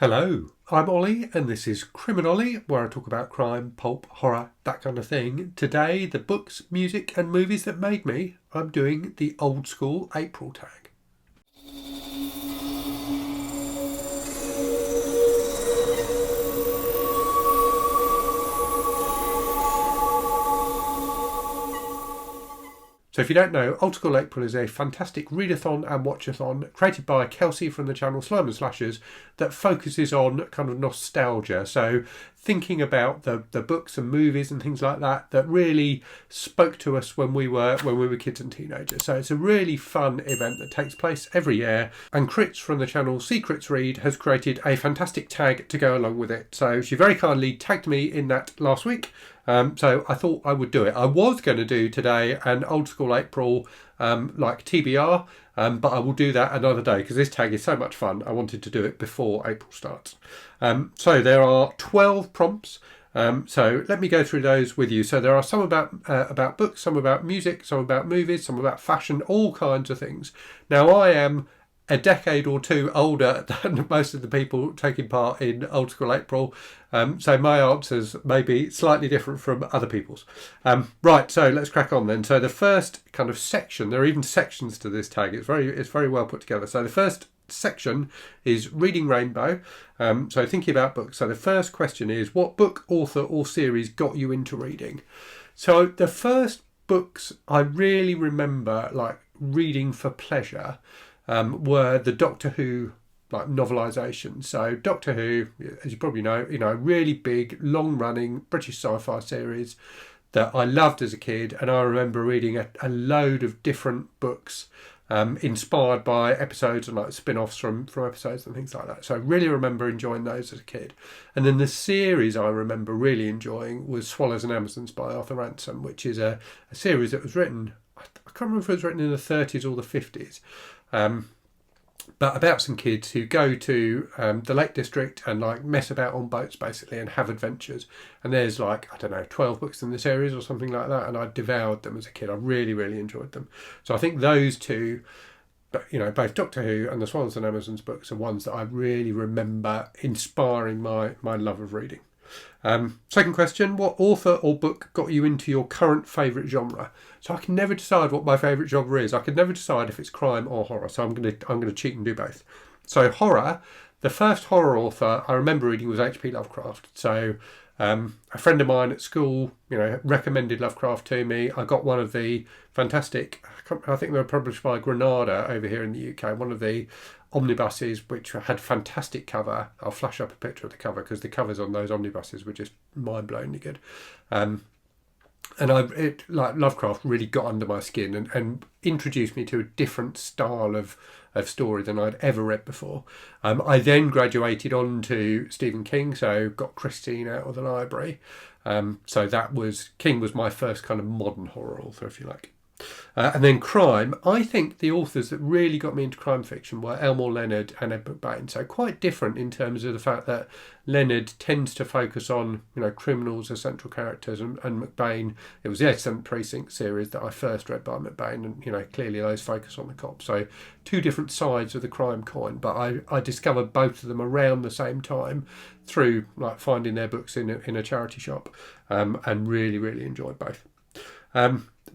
Hello, I'm Ollie and this is Criminolly, where I talk about crime, pulp, horror, that kind of thing. Today, the books, music and movies that made me. I'm doing the old school April tag. So if you don't know, Old School April is a fantastic readathon and watchathon created by Kelsey from the channel Slime and Slashers that focuses on kind of nostalgia. So thinking about the books and movies and things like that really spoke to us when we were kids and teenagers. So it's a really fun event that takes place every year, and Crits from the channel Secrets Read has created a fantastic tag to go along with it. So she very kindly tagged me in that last week. So I thought I would do it. I was going to do today an Old School April like TBR, but I will do that another day because this tag is so much fun. I wanted to do it before April starts. So there are 12 prompts. So let me go through those with you. So there are some about books, some about music, some about movies, some about fashion, all kinds of things. Now I am a decade or two older than most of the people taking part in Old School April. So my answers may be slightly different from other people's. Right, so let's crack on then. So the first kind of section, there are even sections to this tag. It's very well put together. So the first section is Reading Rainbow. So thinking about books. So the first question is, what book, author or series got you into reading? So the first books I really remember like reading for pleasure were the Doctor Who like novelisations. So Doctor Who, as you probably know, a really big, long-running British sci-fi series that I loved as a kid, and I remember reading a load of different books inspired by episodes and like spin-offs from episodes and things like that. So I really remember enjoying those as a kid. And then the series I remember really enjoying was Swallows and Amazons by Arthur Ransom, which is a series that was written, I can't remember if it was written in the 30s or the 50s, but about some kids who go to the Lake District and like mess about on boats basically and have adventures. And there's like, I don't know, 12 books in the series or something like that, and I devoured them as a kid. I really enjoyed them. So I think those two, but both Doctor Who and the Swans and Amazons books are ones that I really remember inspiring my love of reading. Second question, what author or book got you into your current favourite genre? So I can never decide what my favourite genre is. I could never decide if it's crime or horror. So I'm gonna cheat and do both. So horror, the first horror author I remember reading was H.P. Lovecraft. So a friend of mine at school, recommended Lovecraft to me. I got one of the fantastic, I think they were published by Granada over here in the UK, one of the omnibuses which had fantastic cover. I'll flash up a picture of the cover because the covers on those omnibuses were just mind-blowingly good. And Lovecraft really got under my skin and introduced me to a different style of story than I'd ever read before. I then graduated on to Stephen King, so got Christine out of the library. So King was my first kind of modern horror author, if you like. And then crime, I think the authors that really got me into crime fiction were Elmore Leonard and Ed McBain. So quite different in terms of the fact that Leonard tends to focus on, criminals as central characters, and McBain, it was the 87th Precinct series that I first read by McBain, and, clearly those focus on the cops. So two different sides of the crime coin, but I discovered both of them around the same time through like finding their books in a charity shop, and really enjoyed both.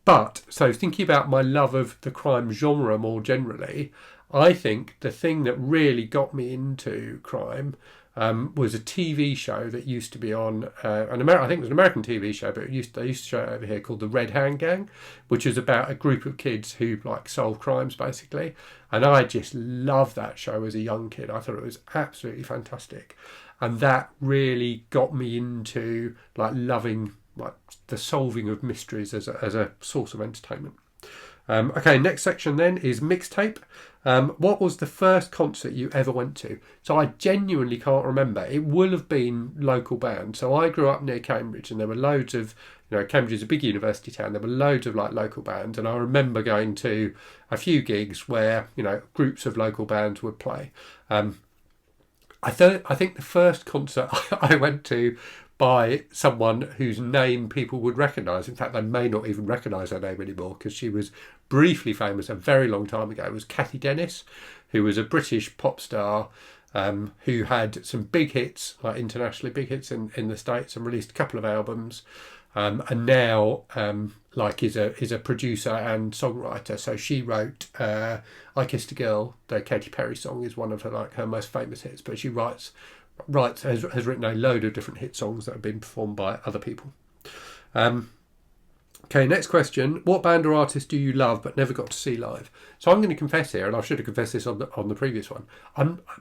But, so thinking about my love of the crime genre more generally, I think the thing that really got me into crime was a TV show that used to be on, I think it was an American TV show, but they used to show it over here, called The Red Hand Gang, which is about a group of kids who like solve crimes basically. And I just loved that show as a young kid. I thought it was absolutely fantastic. And that really got me into like loving like the solving of mysteries as a source of entertainment. Okay, next section then is mixtape. What was the first concert you ever went to? So I genuinely can't remember. It will have been local band. So I grew up near Cambridge, and there were loads of, Cambridge is a big university town. There were loads of like local bands, and I remember going to a few gigs where groups of local bands would play. I think the first concert I went to by someone whose name people would recognise. In fact, they may not even recognise her name anymore because she was briefly famous a very long time ago. It was Kathy Dennis, who was a British pop star who had some big hits, like internationally big hits in the States, and released a couple of albums. And now is a producer and songwriter. So she wrote "I Kissed a Girl," the Katy Perry song, is one of her most famous hits. But she has written a load of different hit songs that have been performed by other people. Okay, next question. What band or artist do you love but never got to see live? So I'm going to confess here, and I should have confessed this on the previous one.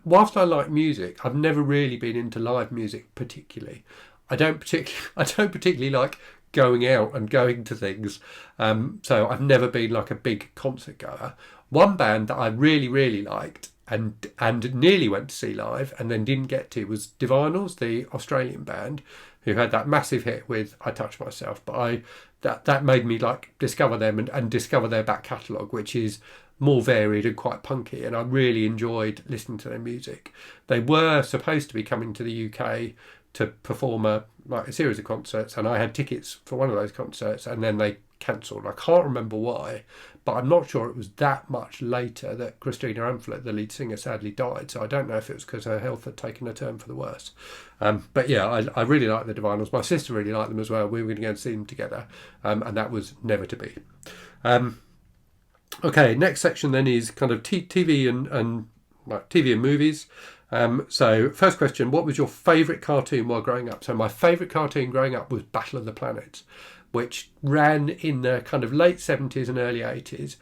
Whilst I like music, I've never really been into live music particularly. I don't particularly like going out and going to things. So I've never been like a big concert goer. One band that I really, really liked and nearly went to see live and then didn't get to was Divinals, the Australian band, who had that massive hit with "I Touch Myself." But that made me like discover them and discover their back catalogue, which is more varied and quite punky, and I really enjoyed listening to their music. They were supposed to be coming to the UK to perform a series of concerts, and I had tickets for one of those concerts, and then they cancelled. I can't remember why, but I'm not sure it was that much later that Christina Amphlett, the lead singer, sadly died. So I don't know if it was because her health had taken a turn for the worse. But yeah, I really like the Divinals. My sister really liked them as well. We were going to go and see them together, and that was never to be. Okay, next section then is kind of TV and TV and movies. So first question, what was your favourite cartoon while growing up? So my favourite cartoon growing up was Battle of the Planets, which ran in the kind of late 70s and early 80s.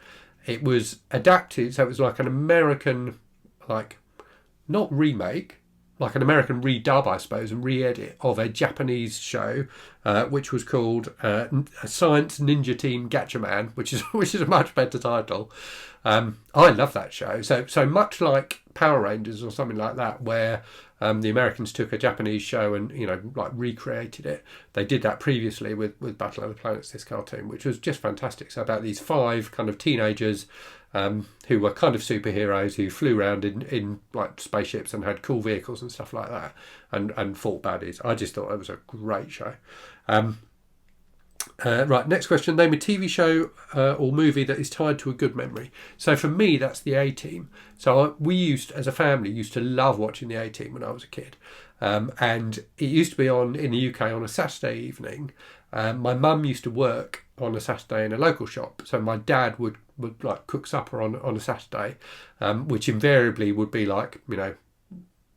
It was adapted, so it was like an American, not remake, like an American redub, I suppose, and re-edit of a Japanese show, which was called Science Ninja Team Gatchaman, which is a much better title. I love that show. So much like Power Rangers or something like that, where the Americans took a Japanese show and recreated it. They did that previously with Battle of the Planets, this cartoon, which was just fantastic. So about these 5 kind of teenagers who were kind of superheroes who flew around in like spaceships and had cool vehicles and stuff like that, and fought baddies. I just thought it was a great show. Right, next question. Name a TV show or movie that is tied to a good memory. So for me, that's the A-Team. So we as a family, used to love watching the A-Team when I was a kid. And it used to be on in the UK on a Saturday evening. My mum used to work on a Saturday in a local shop. So my dad would like cook supper on a Saturday, which invariably would be like,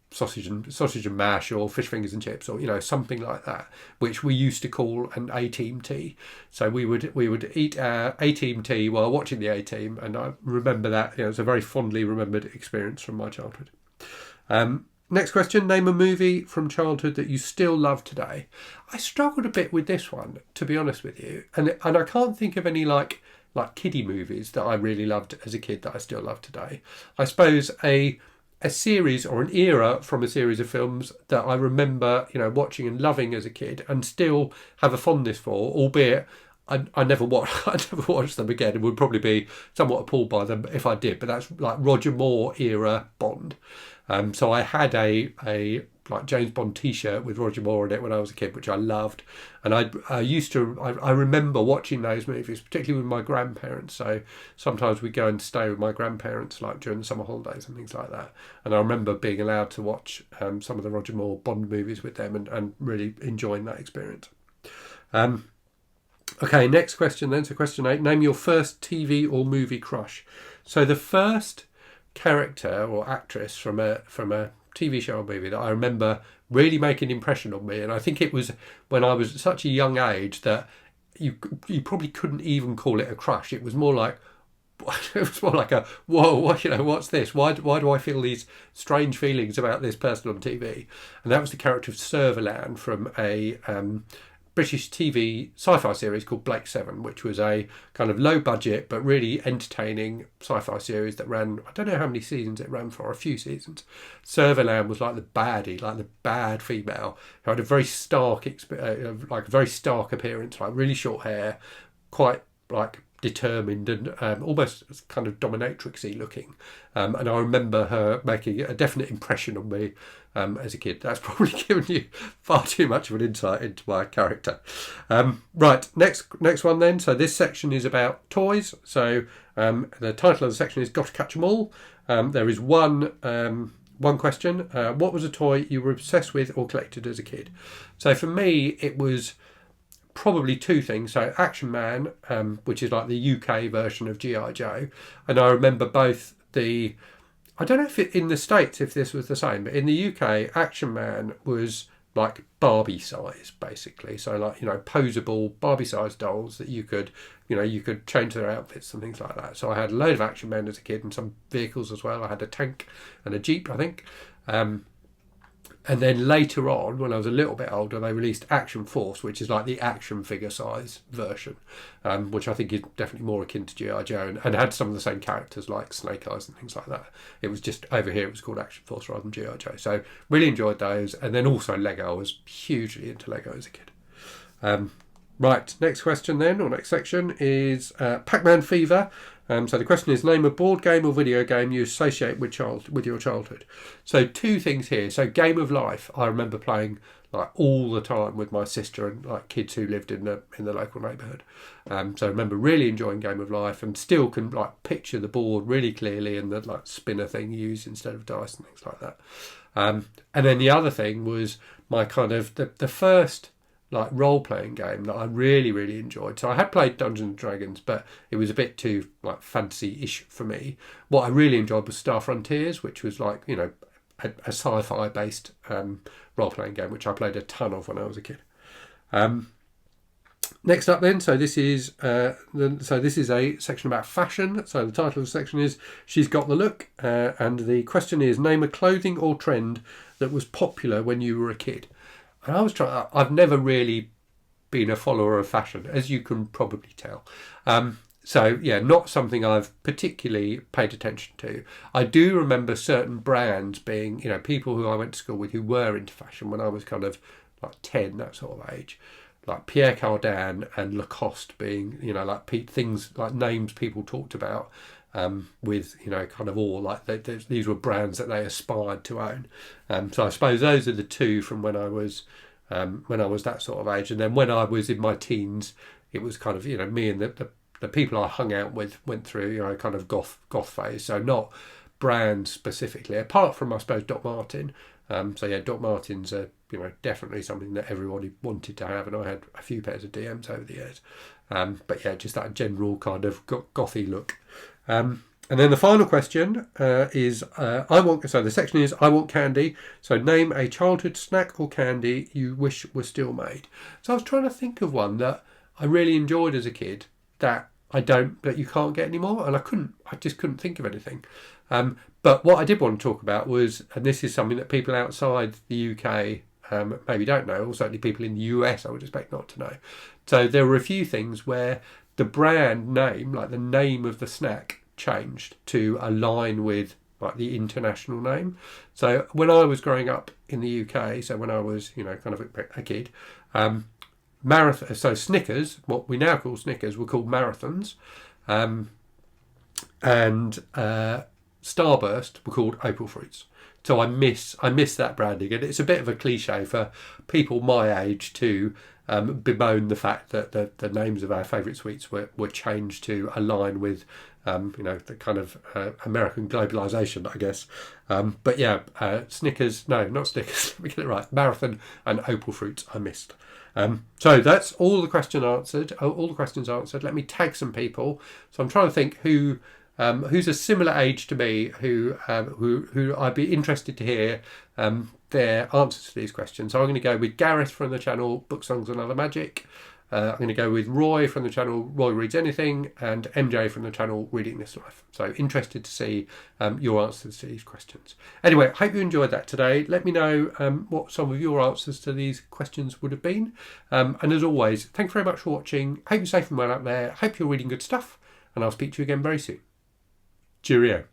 sausage and mash or fish fingers and chips or something like that, which we used to call an A-Team tea. So we would eat our A-Team tea while watching the A-Team, and I remember that. It's a very fondly remembered experience from my childhood. Next question, name a movie from childhood that you still love today. I struggled a bit with this one, to be honest with you, and I can't think of any like kiddie movies that I really loved as a kid that I still love today. I suppose a series or an era from a series of films that I remember, watching and loving as a kid and still have a fondness for, albeit I never watched them again and would probably be somewhat appalled by them if I did. But that's like Roger Moore era Bond. So I had a James Bond T-shirt with Roger Moore in it when I was a kid, which I loved, and I remember watching those movies, particularly with my grandparents. So sometimes we'd go and stay with my grandparents, like during the summer holidays and things like that. And I remember being allowed to watch some of the Roger Moore Bond movies with them and really enjoying that experience. Okay, next question then. So question 8: name your first TV or movie crush. So the first character or actress from a TV show or movie that I remember really making an impression on me, and I think it was when I was at such a young age that you probably couldn't even call it a crush. It was more like a whoa, what's this? Why do I feel these strange feelings about this person on TV? And that was the character of Servalan from a British TV sci-fi series called Blake 7, which was a kind of low budget but really entertaining sci-fi series that ran, I don't know how many seasons it ran for, a few seasons. Servalan was like the baddie, like the bad female, who had a very stark appearance, like really short hair, quite like determined and almost kind of dominatrixy looking. And I remember her making a definite impression on me as a kid. That's probably given you far too much of an insight into my character. Right, next one then. So this section is about toys. So the title of the section is Gotta Catch 'Em All. There is one one question. What was a toy you were obsessed with or collected as a kid? So for me, it was probably two things. So Action Man, which is like the UK version of G.I. Joe. And I remember both the... I don't know if in the States if this was the same, but in the UK, Action Man was like Barbie size, basically. So like, posable Barbie size dolls that you could change their outfits and things like that. So I had a load of Action Men as a kid and some vehicles as well. I had a tank and a Jeep, I think. And then later on, when I was a little bit older, they released Action Force, which is like the action figure size version, which I think is definitely more akin to G.I. Joe and had some of the same characters like Snake Eyes and things like that. It was just, over here it was called Action Force rather than G.I. Joe. So really enjoyed those. And then also Lego. I was hugely into Lego as a kid. Right, next question then, or next section, is Pacman Fever. So the question is, name a board game or video game you associate with your childhood. So two things here. So Game of Life, I remember playing like all the time with my sister and like kids who lived in the local neighbourhood. So I remember really enjoying Game of Life and still can like picture the board really clearly and the like spinner thing used instead of dice and things like that. And then the other thing was my kind of the first like role-playing game that I really, really enjoyed. So I had played Dungeons and Dragons, but it was a bit too like fantasy-ish for me. What I really enjoyed was Star Frontiers, which was like, a sci-fi based role-playing game, which I played a ton of when I was a kid. Next up then, so this is a section about fashion. So the title of the section is She's Got the Look, and the question is, name a clothing or trend that was popular when you were a kid. And I've never really been a follower of fashion, as you can probably tell. So, yeah, not something I've particularly paid attention to. I do remember certain brands being, people who I went to school with who were into fashion when I was kind of like 10, that sort of age. Like Pierre Cardin and Lacoste being, like things like names people talked about. With kind of all like these were brands that they aspired to own. So I suppose those are the two from when I was that sort of age. And then when I was in my teens, it was kind of me and the people I hung out with went through kind of goth phase. So not brands specifically, apart from I suppose Doc Martin. So yeah, Doc Martens are definitely something that everybody wanted to have, and I had a few pairs of DMs over the years. But yeah, just that general kind of gothy look. And then the final question is, the section is, I want candy. So name a childhood snack or candy you wish was still made. So I was trying to think of one that I really enjoyed as a kid that you can't get anymore. And I just couldn't think of anything. But what I did want to talk about was, and this is something that people outside the UK maybe don't know, or certainly people in the US I would expect not to know. So there were a few things where the brand name, like the name of the snack, changed to align with like the international name. So when I was growing up in the UK, so when I was kind of a kid, marathon. So Snickers, what we now call Snickers, were called marathons, and Starburst were called April Fruits. So I miss that branding, and it's a bit of a cliche for people my age to bemoan the fact that the names of our favourite sweets were changed to align with the kind of American globalisation, I guess. But yeah, Snickers, no, not Snickers, let me get it right, Marathon and Opal Fruits I missed. So that's all the questions answered. Let me tag some people. So I'm trying to think who's a similar age to me who I'd be interested to hear their answers to these questions. So I'm going to go with Gareth from the channel Book Songs and Other Magic. I'm going to go with Roy from the channel Roy Reads Anything, and MJ from the channel Reading This Life. So interested to see your answers to these questions. Anyway, hope you enjoyed that today. Let me know what some of your answers to these questions would have been. And as always, thanks very much for watching. Hope you're safe and well out there. Hope you're reading good stuff, and I'll speak to you again very soon. Cheerio.